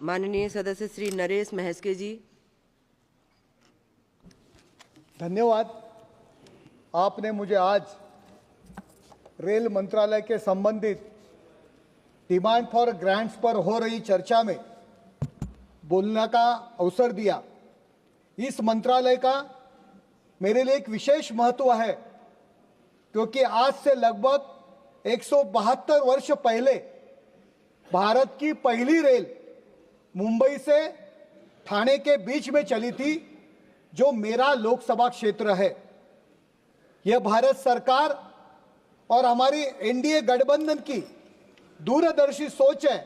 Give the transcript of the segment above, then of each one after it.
माननीय सदस्य श्री नरेश महस्के जी। धन्यवाद। आपने मुझे आज रेल मंत्रालय के संबंधित डिमांड फॉर ग्रांट्स पर हो रही चर्चा में बोलने का अवसर दिया। इस मंत्रालय का मेरे लिए एक विशेष महत्व है, क्योंकि आज से लगभग 172 वर्ष पहले भारत की पहली रेल मुंबई से ठाणे के बीच में चली थी, जो मेरा लोकसभा क्षेत्र है। यह भारत सरकार और हमारी एनडीए गठबंधन की दूरदर्शी सोच है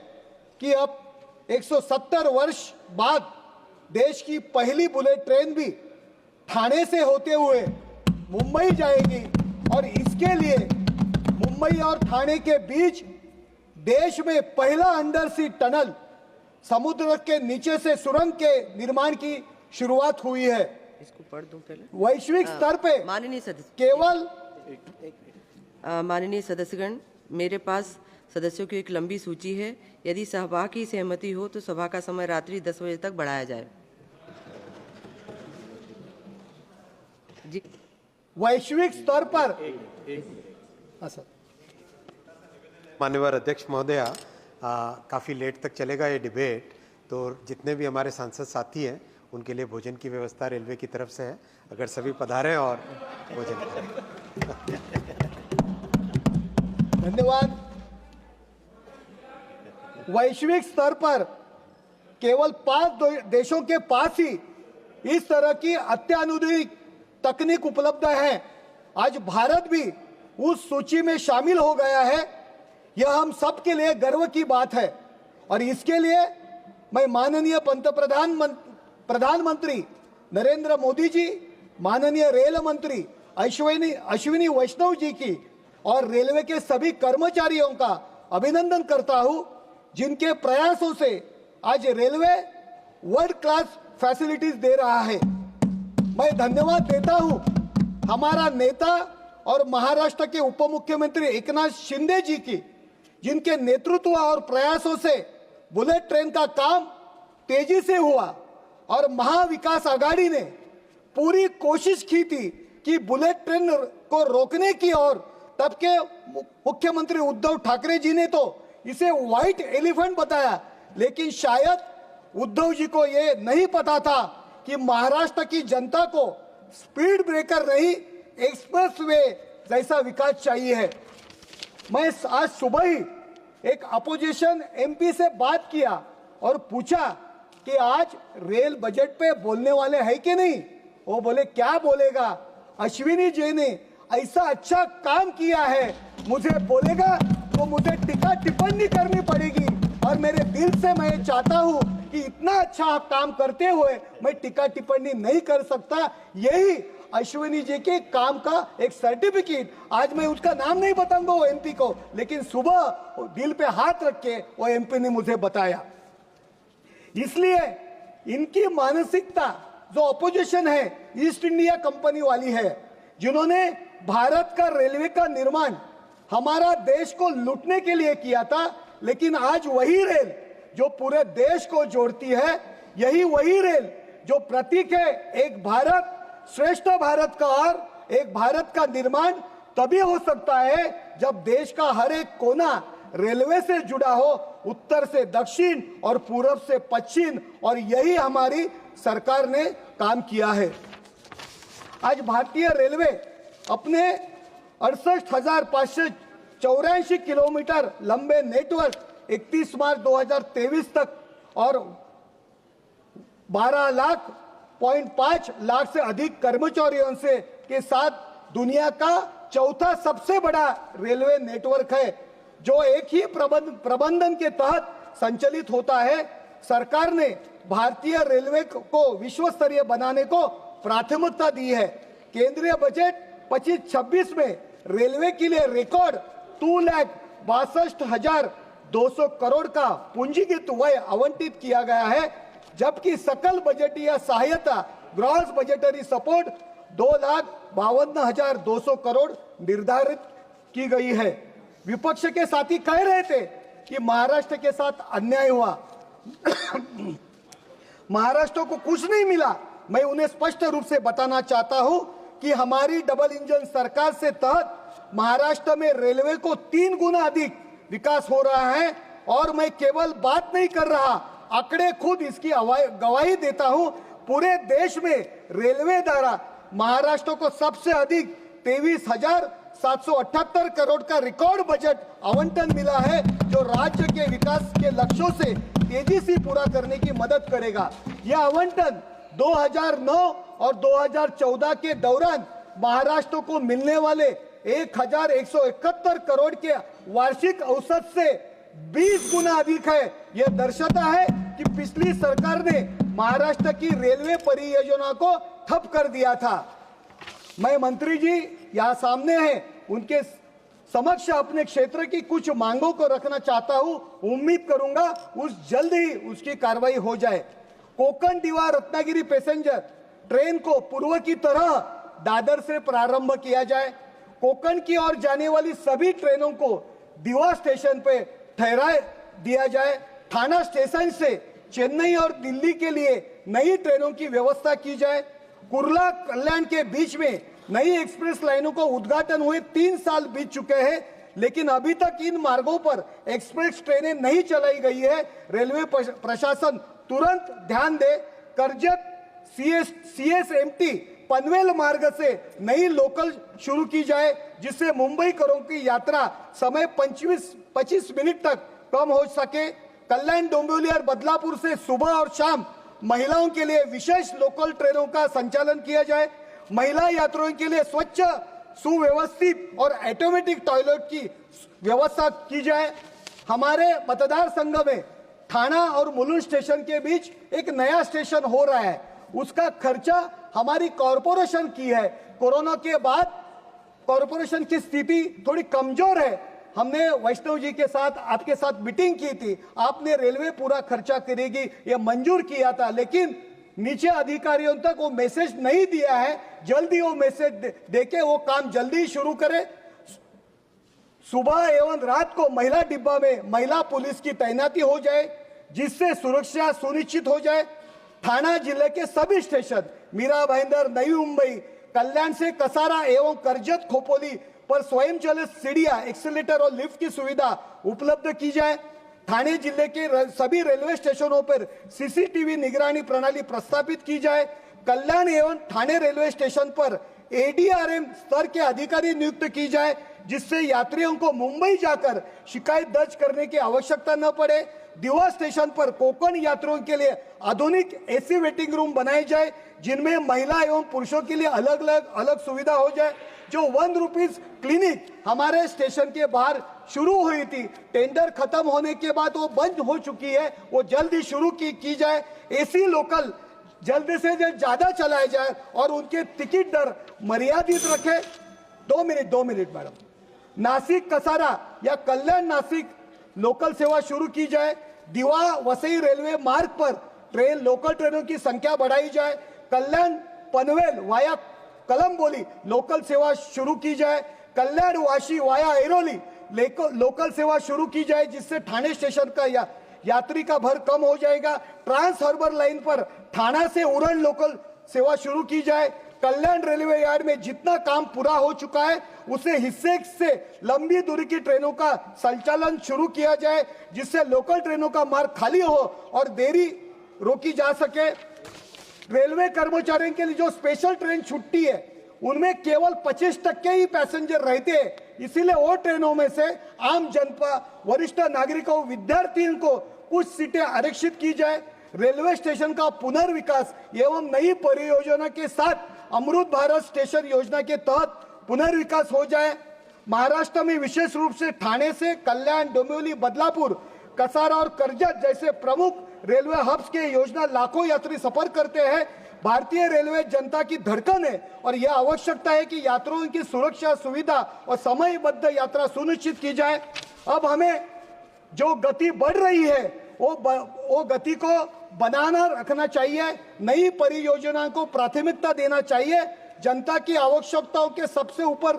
कि अब 170 वर्ष बाद देश की पहली बुलेट ट्रेन भी ठाणे से होते हुए मुंबई जाएगी, और इसके लिए मुंबई और ठाणे के बीच देश में पहला अंडर सी टनल समुद्र के नीचे से सुरंग के निर्माण की शुरुआत हुई है। इसको पढ़ दूं पहले। वैश्विक स्तर पे माननीय सदस्य केवल माननीय सदस्यगण, मेरे पास सदस्यों की एक लंबी सूची है। यदि सभा की सहमति हो तो सभा का समय रात्रि 10 बजे तक बढ़ाया जाए। जी। वैश्विक स्तर पर माननीय अध्यक्ष महोदया, काफ़ी लेट तक चलेगा ये डिबेट, तो जितने भी हमारे सांसद साथी हैं उनके लिए भोजन की व्यवस्था रेलवे की तरफ से है। अगर सभी पधारें और भोजन करें। धन्यवाद। वैश्विक स्तर पर केवल 5 देशों के पास ही इस तरह की अत्याधुनिक तकनीक उपलब्ध है। आज भारत भी उस सूची में शामिल हो गया है। यह हम सब के लिए गर्व की बात है, और इसके लिए मैं माननीय प्रधानमंत्री नरेंद्र मोदी जी, माननीय रेल मंत्री अश्विनी वैष्णव जी की और रेलवे के सभी कर्मचारियों का अभिनंदन करता हूं, जिनके प्रयासों से आज रेलवे वर्ल्ड क्लास फैसिलिटीज दे रहा है। मैं धन्यवाद देता हूं हमारा नेता और महाराष्ट्र के उप मुख्यमंत्री एकनाथ शिंदे जी की, जिनके नेतृत्व और प्रयासों से बुलेट ट्रेन का काम तेजी से हुआ, और महाविकास आघाड़ी ने पूरी कोशिश की थी कि बुलेट ट्रेन को रोकने की, और तब के मुख्यमंत्री उद्धव ठाकरे जी ने तो इसे व्हाइट एलिफेंट बताया। लेकिन शायद उद्धव जी को यह नहीं पता था कि महाराष्ट्र की जनता को स्पीड ब्रेकर नहीं, एक्सप्रेसवे जैसा विकास चाहिए है। मैं आज सुबह ही एक अपोजिशन एमपी से बात किया और पूछा कि आज रेल बजट पे बोलने वाले हैं कि नहीं। वो बोले क्या बोलेगा, अश्विनी जी ने ऐसा अच्छा काम किया है, मुझे बोलेगा तो मुझे टीका टिप्पणी करनी पड़ेगी, और मेरे दिल से मैं चाहता हूं कि इतना अच्छा काम करते हुए मैं टीका टिप्पणी नहीं कर सकता। यही अश्विनी जी के काम का एक सर्टिफिकेट, आज मैं उसका नाम नहीं बताऊंगा वो एमपी को, लेकिन सुबह दिल पे हाथ रख के वो एमपी ने मुझे बताया। इसलिए इनकी मानसिकता जो अपोजिशन है ईस्ट इंडिया कंपनी वाली है, जिन्होंने भारत का रेलवे का निर्माण हमारा देश को लूटने के लिए किया था, लेकिन आज वही रेल जो पूरे देश को जोड़ती है, यही वही रेल जो प्रतीक है एक भारत श्रेष्ठ भारत का, और एक भारत का निर्माण तभी हो सकता है जब देश का हर एक कोना रेलवे से जुड़ा हो, उत्तर से दक्षिण और पूरब से पश्चिम, और यही हमारी सरकार ने काम किया है। आज भारतीय रेलवे अपने 68,584 किलोमीटर लंबे नेटवर्क 31 मार्च 2023 तक और 12.5 लाख से अधिक कर्मचारियों से के साथ दुनिया का चौथा सबसे बड़ा रेलवे नेटवर्क है, जो एक ही प्रबंधन के तहत संचालित होता है। सरकार ने भारतीय रेलवे को विश्व स्तरीय बनाने को प्राथमिकता दी है। केंद्रीय बजट 25-26 में रेलवे के लिए रिकॉर्ड 2,62,200 करोड़ का पूंजीगत व्यय आवंटित किया गया है, जबकि सकल बजटीय सहायता ग्रॉस बजटरी सपोर्ट 2,52,200 करोड़ निर्धारित की गई है। विपक्ष के साथी कह रहे थे कि महाराष्ट्र के साथ अन्याय हुआ। महाराष्ट्र को कुछ नहीं मिला। मैं उन्हें स्पष्ट रूप से बताना चाहता हूं कि हमारी डबल इंजन सरकार से तहत महाराष्ट्र में रेलवे को 3 गुना अधिक विकास हो रहा है। और मैं केवल बात नहीं कर रहा, आंकड़े खुद इसकी गवाही देता हूं। पूरे देश में रेलवे द्वारा महाराष्ट्र को सबसे अधिक 23,778 करोड़ का रिकॉर्ड बजट आवंटन मिला है, जो राज्य के विकास के लक्ष्यों से तेजी से पूरा करने की मदद करेगा। यह आवंटन 2009 और 2014 के दौरान महाराष्ट्र को मिलने वाले 1,171 करोड़ के वार्षिक औसत से 20 गुना अधिक है। यह दर्शाता है कि पिछली सरकार ने महाराष्ट्र की रेलवे परियोजना को ठप कर दिया था। मैं मंत्री जी यहाँ सामने हैं, उनके समक्ष अपने क्षेत्र की कुछ मांगों को रखना चाहता हूं। उम्मीद करूंगा जल्द ही उसकी कार्रवाई हो जाए। कोकण दीवा रत्नागिरी पैसेंजर ट्रेन को पूर्व की तरह दादर से प्रारंभ किया जाए। कोकण की ओर जाने वाली सभी ट्रेनों को दीवा स्टेशन पे ठहरा दिया जाए। थाना स्टेशन से चेन्नई और दिल्ली के लिए नई ट्रेनों की व्यवस्था की जाए। कुर्ला कल्याण के बीच में नई एक्सप्रेस लाइनों को उद्घाटन हुए 3 साल बीत चुके हैं, लेकिन अभी तक इन मार्गों पर एक्सप्रेस ट्रेनें नहीं चलाई गई है। रेलवे प्रशासन तुरंत ध्यान दे। कर्जत CSMT पनवेल मार्ग से नई लोकल शुरू की जाए, जिससे मुंबई करों की यात्रा समय 25 मिनट तक कम हो सके। कल्याण डोंबिवली और बदलापुर से सुबह और शाम महिलाओं के लिए विशेष लोकल ट्रेनों का संचालन किया जाए। महिला यात्रियों के लिए स्वच्छ, सुव्यवस्थित और ऑटोमेटिक टॉयलेट की व्यवस्था की जाए। हमारे मतदार संघ में थाना और मुलुंड स्टेशन के बीच एक नया स्टेशन हो रहा है, उसका खर्चा हमारी कॉरपोरेशन की है। कोरोना के बाद कॉरपोरेशन की स्थिति थोड़ी कमजोर है। हमने वैष्णव जी के साथ, आपके साथ मीटिंग की थी, आपने रेलवे पूरा खर्चा करेगी ये मंजूर किया था, लेकिन नीचे अधिकारियों तक वो मैसेज नहीं दिया है। जल्दी वो मैसेज देके वो काम जल्दी शुरू करे। सुबह एवं रात को महिला डिब्बा में महिला पुलिस की तैनाती हो जाए, जिससे सुरक्षा सुनिश्चित हो जाए। थाना जिले के सभी स्टेशन मीरा भाईंदर, नई मुंबई, कल्याण से कसारा एवं कर्जत खोपोली पर स्वयंचलित सीढ़ियां, एक्सीलेटर और लिफ्ट की सुविधा उपलब्ध की जाए। थाने जिले के सभी रेलवे स्टेशनों पर CCTV निगरानी प्रणाली प्रस्तावित की जाए। कल्याण एवं थाने रेलवे स्टेशन पर ADRM स्तर के अधिकारी नियुक्त की जाए, जिससे यात्रियों को मुंबई जाकर शिकायत दर्ज करने की आवश्यकता न पड़े। दीवा स्टेशन पर कोकण यात्रियों के लिए आधुनिक AC वेटिंग रूम बनाए जाए, जिनमें महिला एवं पुरुषों के लिए अलग सुविधा हो जाए। जो ₹1 क्लिनिक हमारे स्टेशन के बाहर शुरू हुई थी, टेंडर खत्म होने के बाद वो बंद हो चुकी है, वो जल्दी शुरू की जाए। AC लोकल जल्द से जल्द ज्यादा चलाया जाए और उनके टिकट दर मर्यादित रखे। 2 मिनट मैडम। नासिक कसारा या कल्याण नासिक लोकल सेवा शुरू की जाए। दीवा वसई रेलवे मार्ग पर लोकल ट्रेनों की संख्या बढ़ाई जाए। कल्याण पनवेल वाया कलमबोली लोकल सेवा शुरू की जाए। कल्याण वाशी वाया ऐरोली लोकल सेवा शुरू की जाए, जिससे थाने स्टेशन का यात्री का भर कम हो जाएगा। ट्रांस हार्बर लाइन पर थाना से उरण लोकल सेवा शुरू की जाए। कल्याण रेलवे यार्ड में जितना काम पूरा हो चुका है, उसे हिस्से से लंबी दूरी की ट्रेनों का संचालन शुरू किया जाए, जिससे लोकल ट्रेनों का मार्ग खाली हो और देरी रोकी जा सके। रेलवे कर्मचारियों के लिए जो स्पेशल ट्रेन छुट्टी है, उनमें केवल 25% ही पैसेंजर रहते हैं, इसीलिए वो ट्रेनों में से आम जनता, वरिष्ठ नागरिकों, विद्यार्थियों को कुछ सीटें आरक्षित की जाए। रेलवे स्टेशन का पुनर्विकास एवं नई परियोजना के साथ अमृत भारत स्टेशन योजना के तहत पुनर्विकास हो जाए। महाराष्ट्र में विशेष रूप से ठाणे से कल्याण, डोंबिवली, बदलापुर, कसारा और कर्जत जैसे प्रमुख रेलवे हब्स के योजना लाखों यात्री सफर करते हैं। भारतीय रेलवे जनता की धड़कन है और यह आवश्यकता है कि यात्रियों की सुरक्षा, सुविधा और समयबद्ध यात्रा सुनिश्चित की जाए। अब हमें जो गति बढ़ रही है वो गति को बनाना रखना चाहिए। नई परियोजना को प्राथमिकता देना चाहिए। जनता की आवश्यकताओं के सबसे ऊपर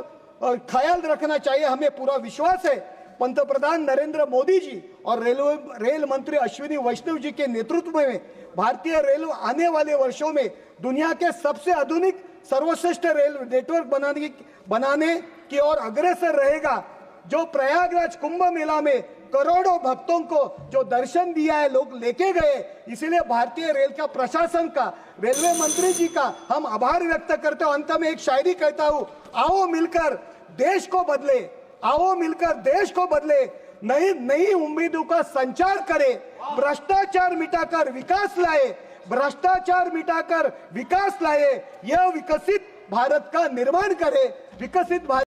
ख्याल रखना चाहिए। हमें पूरा विश्वास है पंतप्रधान नरेंद्र मोदी जी और रेल मंत्री अश्विनी वैष्णव जी के नेतृत्व में भारतीय रेल आने वाले वर्षों में दुनिया के सबसे आधुनिक सर्वश्रेष्ठ रेल नेटवर्क बनाने की ओर अग्रसर रहेगा। जो प्रयागराज कुंभ मेला में करोड़ों भक्तों को जो दर्शन दिया है, लोग लेके गए, इसीलिए भारतीय रेल का प्रशासन का, रेलवे मंत्री जी का हम आभार व्यक्त करते हैं। अंत में एक शायरी कहता हूं, आओ मिलकर देश को बदले, आओ मिलकर देश को बदले, नई नई उम्मीदों का संचार करे, भ्रष्टाचार मिटाकर विकास लाए, भ्रष्टाचार मिटाकर विकास लाए, यह विकसित भारत का निर्माण करे। विकसित भारत